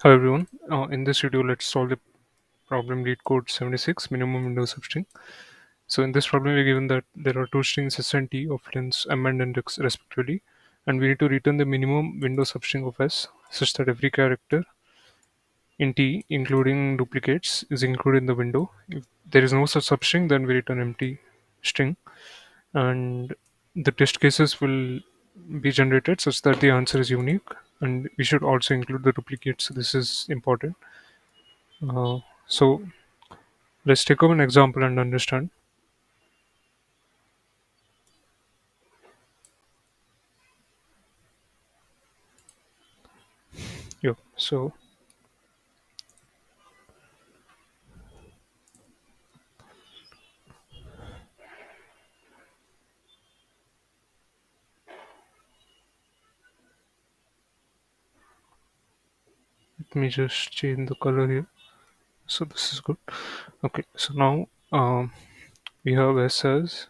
Hello everyone. In this video, let's solve the problem LeetCode 76 minimum window substring. So in this problem, we're given that there are two strings s and t of lengths m and n respectively, and we need to return the minimum window substring of s such that every character in t, including duplicates, is included in the window. If there is no such substring, then we return empty string, and the test cases will be generated such that the answer is unique, and we should also include the duplicates. This is important. So let's take up an example and understand. Yeah. So let me just change the color here. So this is good. Okay. So now we have S as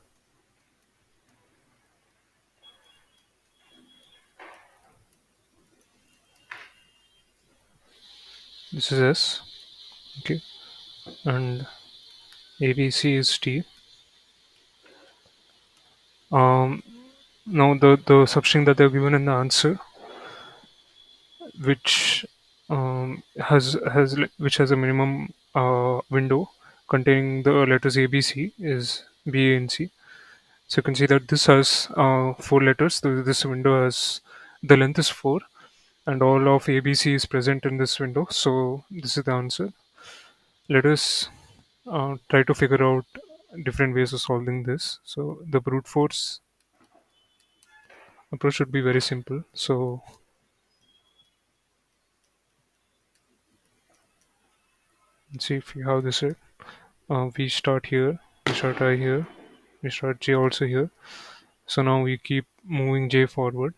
this is S. Okay. And ABC is T. Um, Now the substring that they're given in the answer, which which has a minimum window containing the letters A B C is B A and C. So you can see that this has four letters. This window has the length is four, and all of ABC is present in this window. So this is the answer. Let us try to figure out different ways of solving this. So the brute force approach should be very simple. So let's see if we have this right. We start here, we start I here, we start J also here. So now we keep moving J forward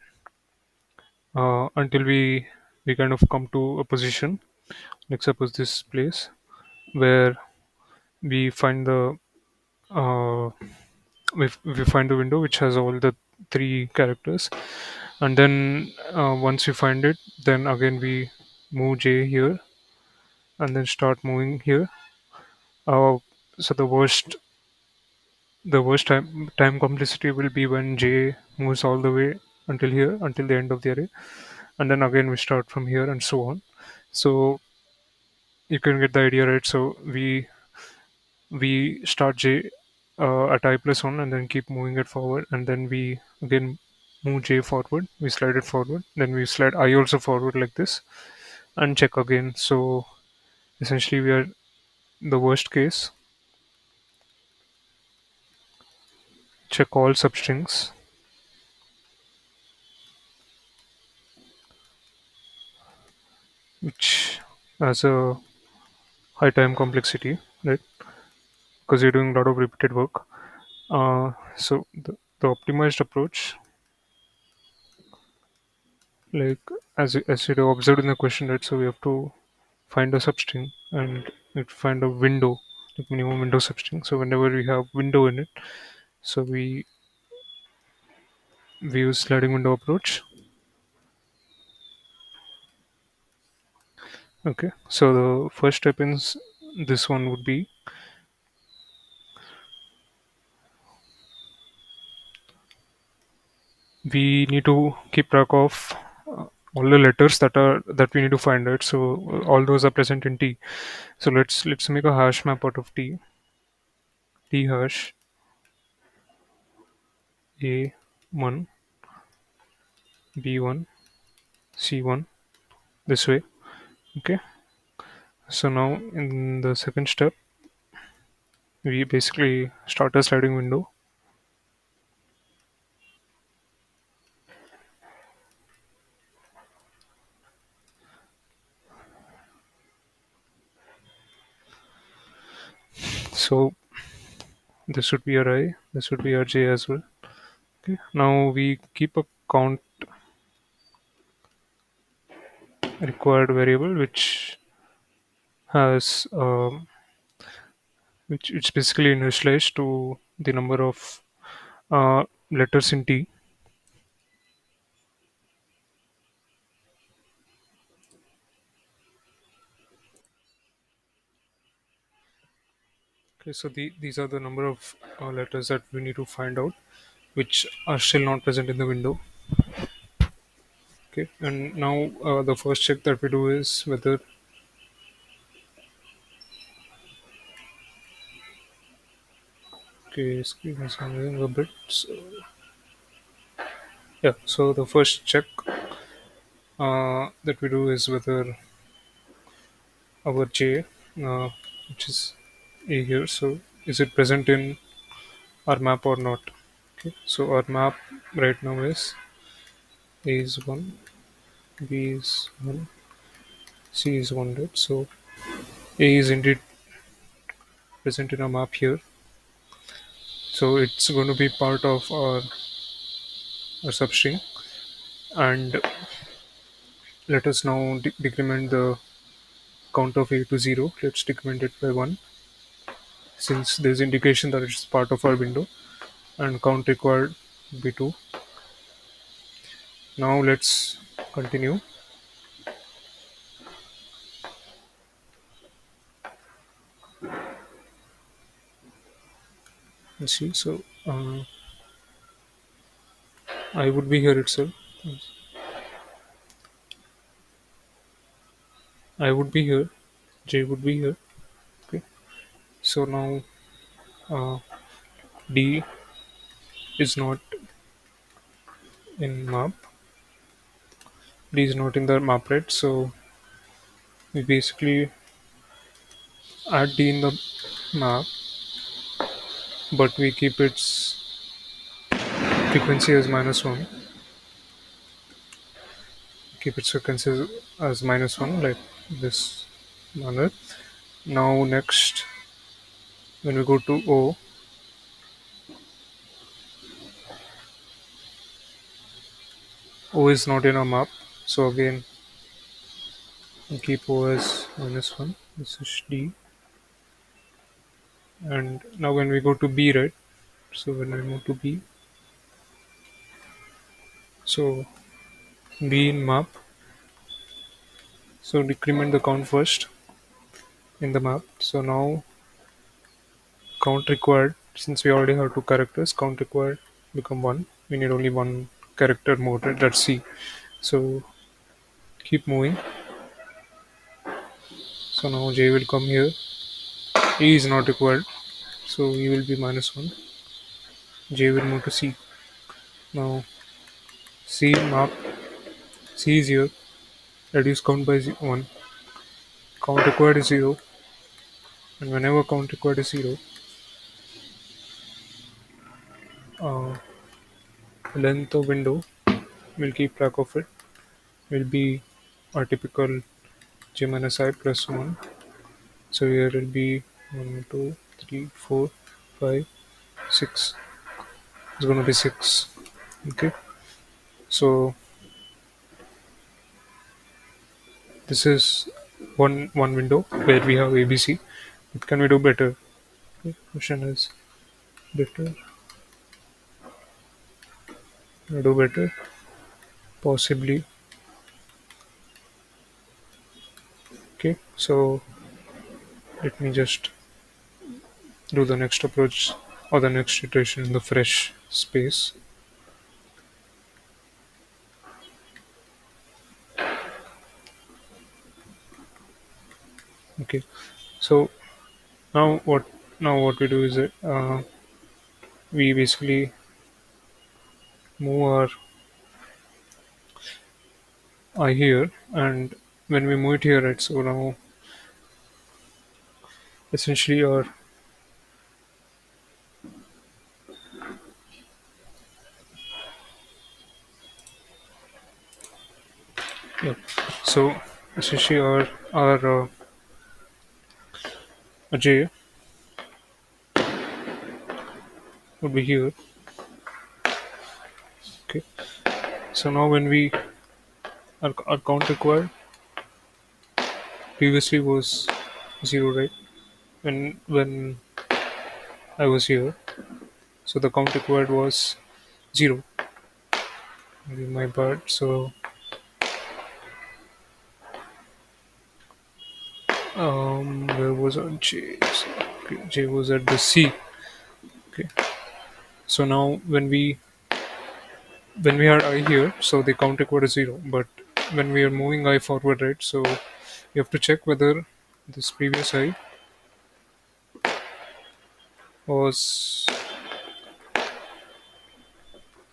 until we kind of come to a position, like suppose this place, where we find the uh, we find the window which has all the three characters, and then once we find it, then again we move J here and then start moving here. So the worst time complexity will be when J moves all the way until here, until the end of the array, and then again we start from here and so on. So you can get the idea, right? So we start J at I plus 1 and then keep moving it forward, and then we again move J forward, we slide it forward, then we slide I also forward like this and check again. So essentially we are the worst case, check all substrings which has a high time complexity, right? Because you're doing a lot of repeated work. So the optimized approach, like as you have observed in the question, right? So we have to find a substring and we have to find a window, like minimum window substring. So whenever we have window in it, so we use sliding window approach. Okay. So the first step in this one would be we need to keep track of all the letters that we need to find, right? So all those are present in T. So let's make a hash map out of T hash A1 B1 C1 this way. Okay. So now in the second step, we basically start a sliding window. So this would be our I, this would be our J as well. Okay. Now we keep a count required variable which has which it's basically initialized to the number of letters in T. Okay, so these are the number of letters that we need to find out, which are still not present in the window. Okay, and now the first check that we do is whether, okay, screen is moving a bit. So, yeah, so the first check that we do is whether our J, uh, which is A here, so is it present in our map or not? Okay, so our map right now is A is 1, B is 1, C is 1, right? So A is indeed present in our map here. So it's going to be part of our substring. And let us now decrement the count of A to 0. Let's decrement it by 1 since there's indication that it's part of our window, and count required be 2. Now let's continue. Let's see. So I would be here itself. I would be here. J would be here. Okay. So now uh, D is not in map. D is not in the map, right? So we basically add D in the map, but we keep its frequency as -1. Keep its frequency as -1, like this manner. Now next, when we go to O is not in our map. So again, we keep O as -1. This is D. And now when we go to B, right? So when I move to B, so B in map. So decrement the count first in the map. So now count required, since we already have two characters, count required become 1. We need only one character more, right? That's C. So keep moving. So now J will come here. E is not required. So E will be -1. J will move to C. Now C map. C is here. Reduce count by 1. Count required is 0. And whenever count required is 0, uh, length of window will keep track of it. Will be our typical J minus I plus 1. So here will be 1, 2, 3, 4, 5, 6. It's going to be 6. Okay. So this is one window where we have ABC. What can we do better? Okay. Question is better. Can we do better? Possibly. Okay. So let me just do the next approach or the next iteration in the fresh space. Okay. So now what we do is that we basically move our I here, and when we move it here, right, so now essentially our, yeah, so essentially our J would be here. Okay, so now when we our count required previously was 0, right, when I was here, so the count required was 0. Maybe my bad. So where was our J? Okay, j was at the C. Okay, so now when we had I here, so the count required is 0. But when we are moving I forward, right? So you have to check whether this previous I was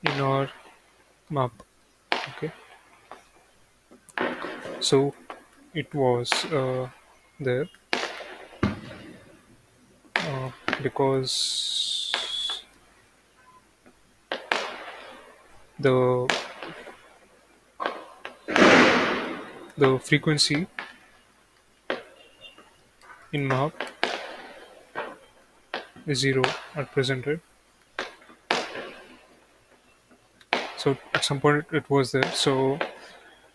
in our map. Okay, so it was there uh, because the the frequency in map is 0 at present, right? So at some point it was there. So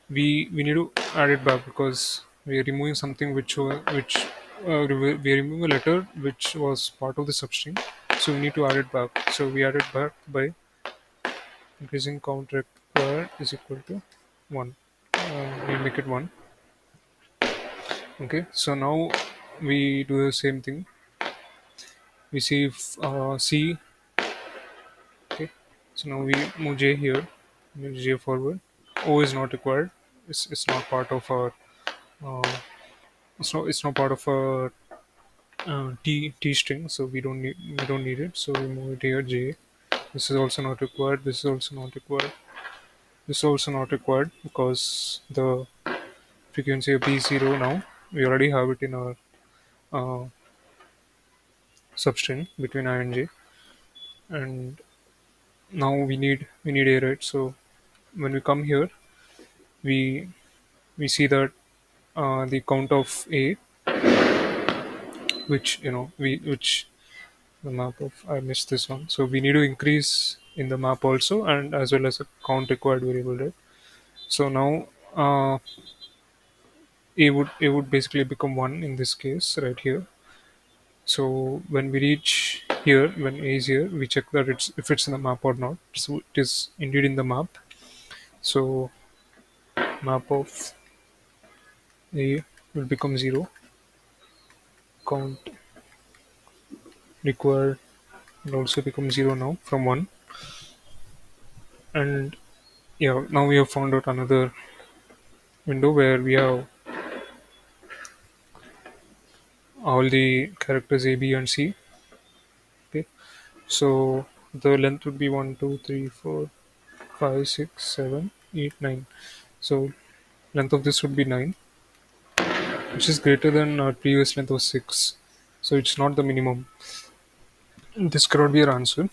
we need to add it back because we are removing something we are removing a letter which was part of the substring. So we need to add it back. So we add it back by increasing count required is equal to 1. We make it 1. Okay, so now we do the same thing. We see if C. Okay, so now we move J here, move J forward. O is not required. It's not part of our. Uh, it's not part of our T string, so we don't need it. So we move it here J. This is also not required. This is also not required. This is also not required because the frequency of B is 0 now. We already have it in our uh, substring between I and J, and now we need A, right? So when we come here, we we see that the count of A, which which the map of I missed this one. So we need to increase in the map also, and as well as a count required variable, right? So now A would basically become 1 in this case right here. So when we reach here, when A is here, we check that it's if it's in the map or not. So it is indeed in the map. So map of A will become 0. Count required will also become 0 now from 1. And yeah, now we have found out another window where we have all the characters A, B, and C. Okay, so the length would be 1, 2, 3, 4, 5, 6, 7, 8, 9. So length of this would be 9, which is greater than our previous length of 6. So it's not the minimum. This cannot be our answer.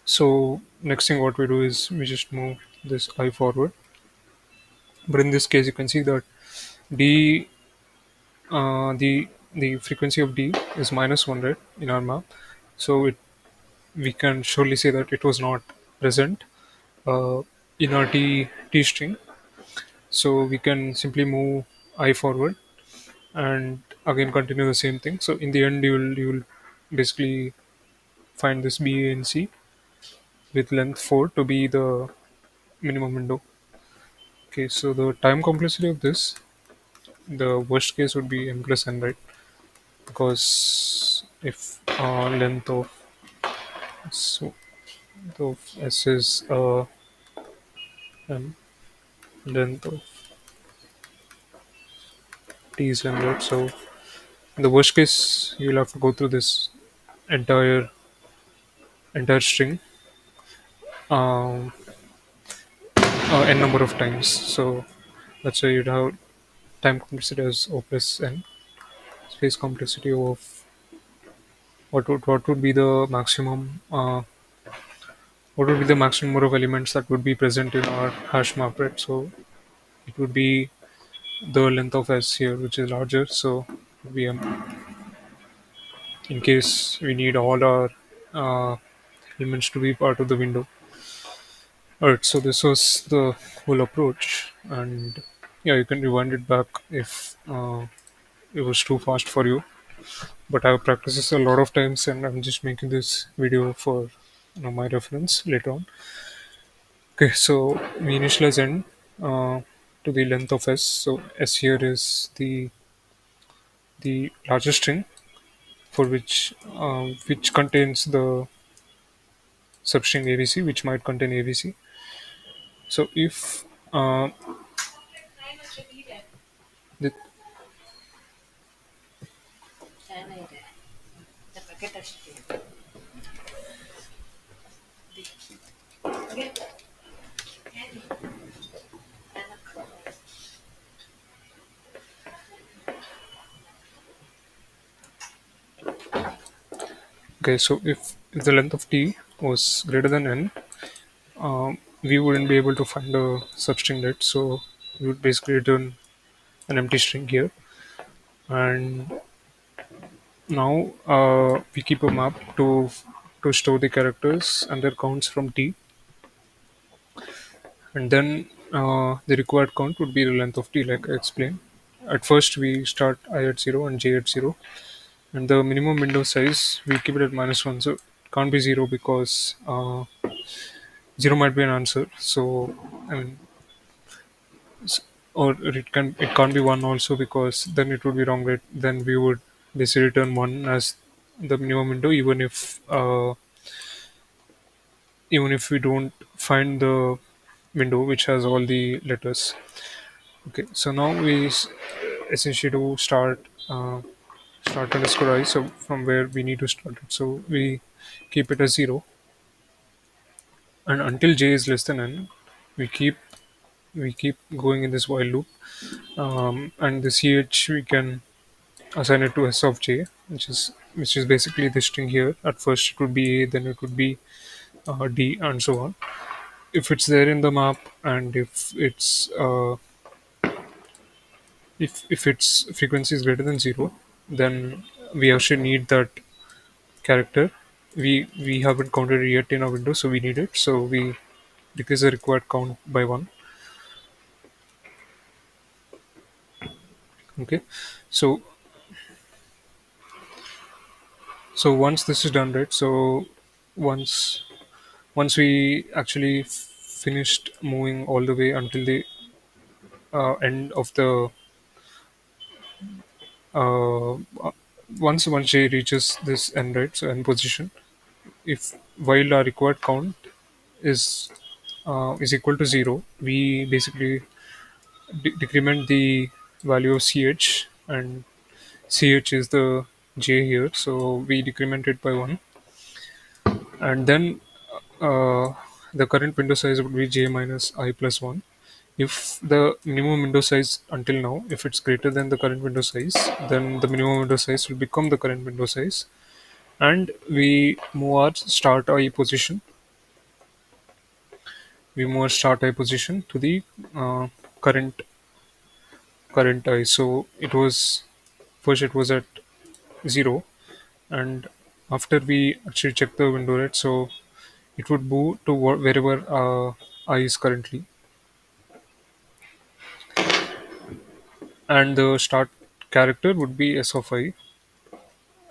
So next thing what we do is we just move this I forward. But in this case, you can see that D, the frequency of D is -1, right, in our map. So we can surely say that it was not present uh, in our T string. So we can simply move I forward and again continue the same thing. So in the end, you will basically find this B, A, and C with length 4 to be the minimum window. Okay, so the time complexity of this, the worst case would be m plus n, right? Because if so of s is m, length of t is n, right? So in the worst case, you'll have to go through this entire string um, n number of times. So that's why you'd have time complexity as O plus n, space complexity of what would be the maximum what would be the maximum number of elements that would be present in our hash map, right? So it would be the length of s here, which is larger. So it would be in case we need all our uh, elements to be part of the window. Alright, so this was the whole approach, and yeah, you can rewind it back if it was too fast for you. But I've practiced this a lot of times, and I'm just making this video for my reference later on. Okay, so we initialize n to the length of s. So s here is the largest string, for which contains the substring ABC, which might contain ABC. So if the, okay, so if the length of t was greater than n, we wouldn't be able to find a substring yet. So we would basically return an empty string here. And now we keep a map to store the characters and their counts from t, and then the required count would be the length of t, like I explained. At first, we start I at 0 and j at 0, and the minimum window size we keep it at -1. So it can't be 0 because 0 might be an answer. So I mean, s- or it can't be 1 also, because then it would be wrong. Right? Then we would basically return 1 as the minimum window, even if we don't find the window which has all the letters. Okay, so now we essentially do start underscore I. So from where we need to start it, so we keep it as 0, and until j is less than n, we keep going in this while loop. And the ch we can assign it to s of j, which is basically this string here. At first it would be a, then it would be d, and so on. If it's there in the map, and if its frequency is greater than 0, then we actually need that character. We haven't counted it yet in our window, so we need it. So we decrease the required count by 1. Okay, so once this is done, right? So once we actually finished moving all the way until the end of the uh, uh, once j reaches this end, right? So end position, if while our required count is equal to 0, we basically decrement the value of ch, and ch is the j here, so we decrement it by 1. And then uh, the current window size would be j minus I plus 1. If the minimum window size until now, if it's greater than the current window size, then the minimum window size will become the current window size, and we move our start I position to the uh, current I. So it was at 0, and after we actually check the window, right, so it would move to wherever I is currently, and the start character would be s of I.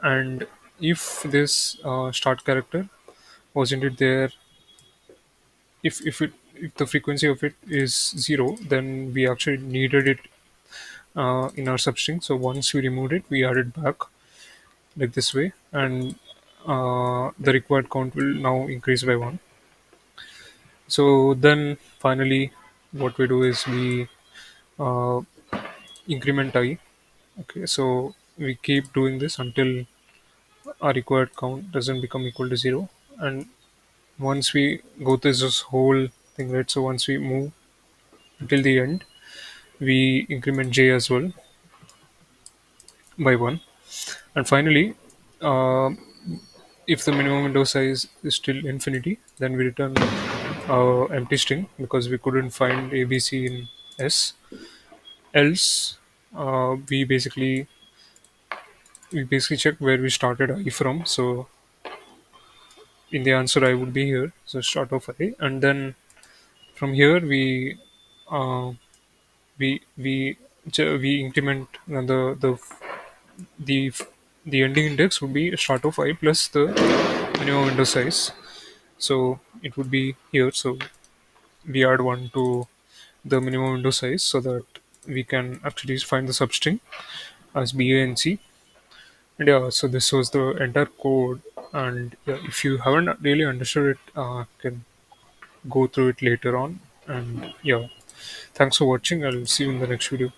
And if this start character was indeed there, if the frequency of it is 0, then we actually needed it in our substring. So once we removed it, we added back like this way, and the required count will now increase by 1. So then finally, what we do is we uh, increment I. Okay, so we keep doing this until our required count doesn't become equal to 0. And once we go through this whole thing, right, so once we move until the end, we increment j as well by 1. And finally, uh, if the minimum window size is still infinity, then we return empty string, because we couldn't find ABC in S. Else, we basically check where we started I from. So in the answer, I would be here. So start of I, and then from here uh, we increment the the ending index would be start of I plus the minimum window size. So it would be here. So we add 1 to the minimum window size, so that we can actually find the substring as B, A, and C. And yeah, so this was the entire code. And yeah, if you haven't really understood it, can go through it later on. And yeah, thanks for watching. I'll see you in the next video.